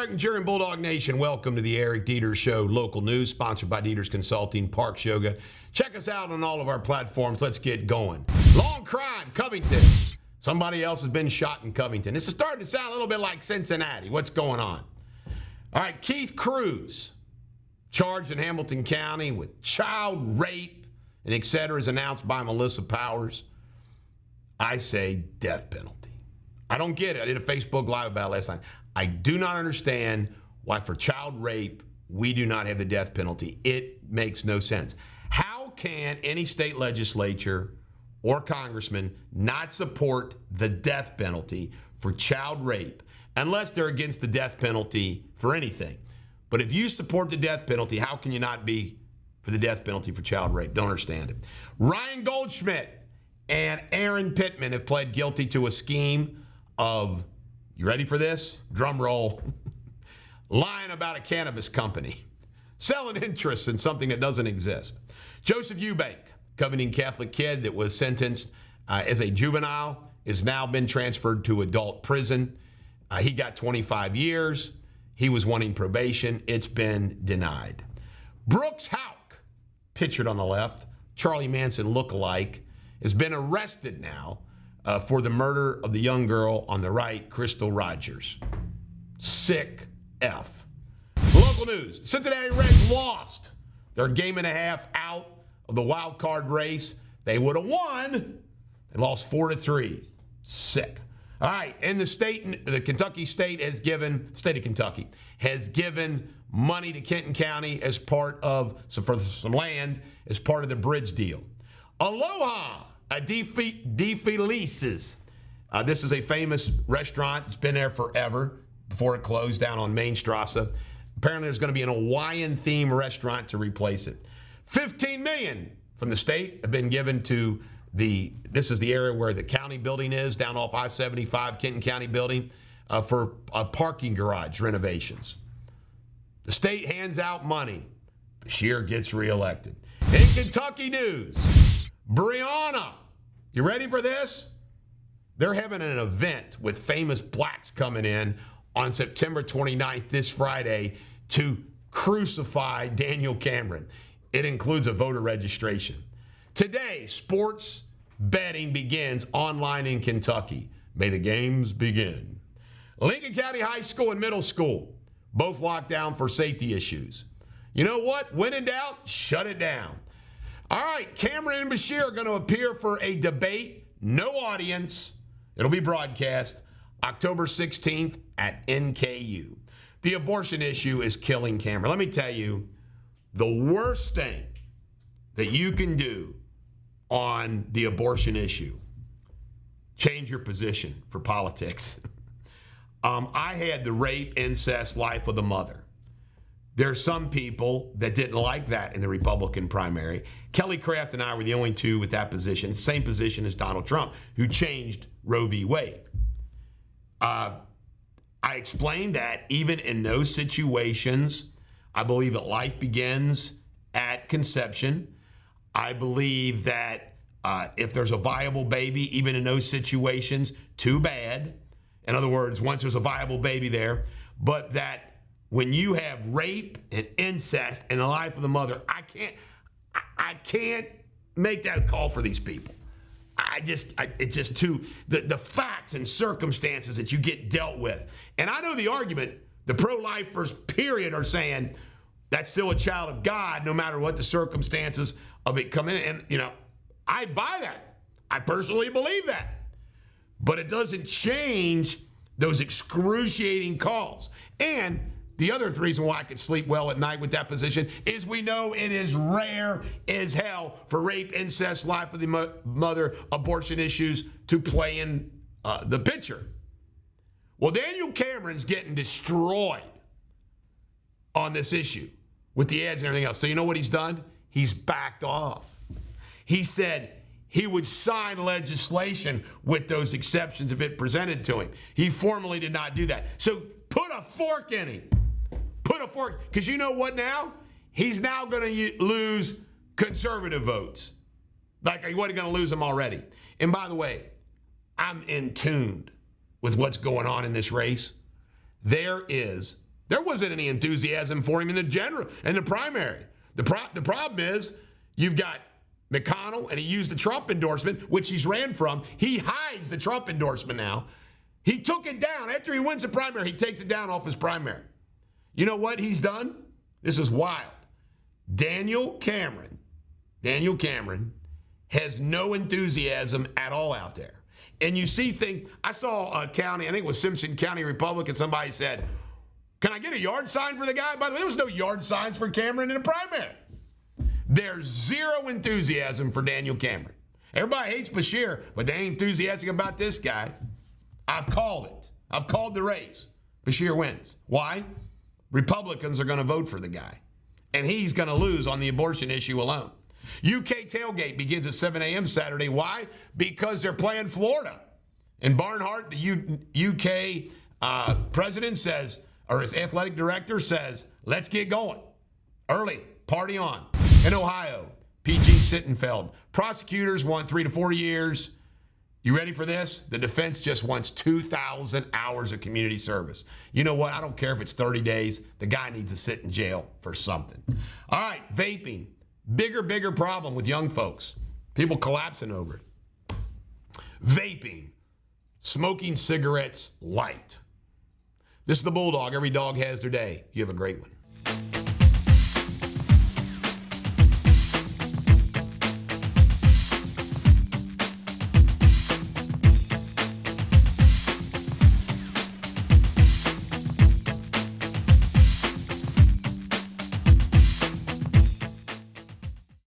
Eric and Jerry and Bulldog Nation. Welcome to the Eric Deters Show, local news, sponsored by Deters Consulting, Parks Yoga. Check us out on all of our platforms. Let's get going. Long crime, Covington. Somebody else has been shot in Covington. This is starting to sound a little bit like Cincinnati. What's going on? All right, Keith Cruz, charged in Hamilton County with child rape and et cetera, is announced by Melissa Powers. I say death penalty. I don't get it. I did a Facebook Live about it last night. I do not understand why for child rape, we do not have the death penalty. It makes no sense. How can any state legislature or congressman not support the death penalty for child rape unless they're against the death penalty for anything? But if you support the death penalty, how can you not be for the death penalty for child rape? Don't understand it. Ryan Goldschmidt and Aaron Pittman have pled guilty to a scheme of, you ready for this? Drum roll. Lying about a cannabis company. Selling interests in something that doesn't exist. Joseph Eubank, Covington Catholic kid that was sentenced as a juvenile, has now been transferred to adult prison. He got 25 years. He was wanting probation. It's been denied. Brooks Houck, pictured on the left, Charlie Manson look-alike, has been arrested now for the murder of the young girl on the right, Crystal Rogers. Sick F. Local news. Cincinnati Reds lost. They're a game and a half out of the wild card race. They would have won. They lost 4-3. Sick. All right, and the Kentucky state has given, state of Kentucky, has given money to Kenton County as part of, for some land, as part of the bridge deal. Aloha, De Felices. This is a famous restaurant. It's been there forever, before it closed down on Main Strasse. Apparently there's going to be an Hawaiian-themed restaurant to replace it. $15 million from the state have been given to this is the area where the county building is, down off I-75, Kenton County building, for parking garage renovations. The state hands out money. Beshear gets reelected. In Kentucky news, Brianna, you ready for this? They're having an event with famous blacks coming in on September 29th, this Friday, to crucify Daniel Cameron. It includes a voter registration. Today, sports betting begins online in Kentucky. May the games begin. Lincoln County High School and Middle School, both locked down for safety issues. You know what? When in doubt, shut it down. All right, Cameron and Beshear are going to appear for a debate. No audience. It'll be broadcast October 16th at NKU. The abortion issue is killing Cameron. Let me tell you, the worst thing that you can do on the abortion issue, change your position for politics. I had the rape, incest, life of the mother. There's some people that didn't like that in the Republican primary. Kelly Craft and I were the only two with that position, same position as Donald Trump, who changed Roe v. Wade. I explained that even in those situations, I believe that life begins at conception. I believe that if there's a viable baby, even in those situations, too bad. In other words, once there's a viable baby there, but that when you have rape and incest in the life of the mother, I can't make that call for these people. It's just too, the facts and circumstances that you get dealt with. And I know the argument, the pro-lifers, period, are saying that's still a child of God, no matter what the circumstances of it come in. And, you know, I buy that. I personally believe that. But it doesn't change those excruciating calls. And the other reason why I could sleep well at night with that position is we know it is rare as hell for rape, incest, life of the mother, abortion issues to play in the picture. Well, Daniel Cameron's getting destroyed on this issue with the ads and everything else. So you know what he's done? He's backed off. He said he would sign legislation with those exceptions if it presented to him. He formally did not do that. So put a fork in him. Put a fork, because you know what now? He's now going to lose conservative votes. Like he wasn't going to lose them already. And by the way, I'm in tune with what's going on in this race. There is There wasn't any enthusiasm for him in the primary. The problem is you've got McConnell, and he used the Trump endorsement, which he's ran from. He hides the Trump endorsement now. He took it down. After he wins the primary, he takes it down off his primary. You know what he's done? This is wild. Daniel Cameron has no enthusiasm at all out there. And you see things, I saw a county, I think it was Simpson County Republican, somebody said, can I get a yard sign for the guy? By the way, there was no yard signs for Cameron in the primary. There's zero enthusiasm for Daniel Cameron. Everybody hates Beshear, but they ain't enthusiastic about this guy. I've called it. I've called the race. Beshear wins. Why? Republicans are going to vote for the guy, and he's going to lose on the abortion issue alone. UK tailgate begins at 7 a.m. Saturday. Why? Because they're playing Florida. And Barnhart, the UK president says, or his athletic director says, let's get going. Early, party on. In Ohio, PG Sittenfeld. Prosecutors want 3 to 4 years. You ready for this? The defense just wants 2,000 hours of community service. You know what? I don't care if it's 30 days. The guy needs to sit in jail for something. All right, vaping. Bigger problem with young folks. People collapsing over it. Vaping. Smoking cigarettes light. This is the Bulldog. Every dog has their day. You have a great one.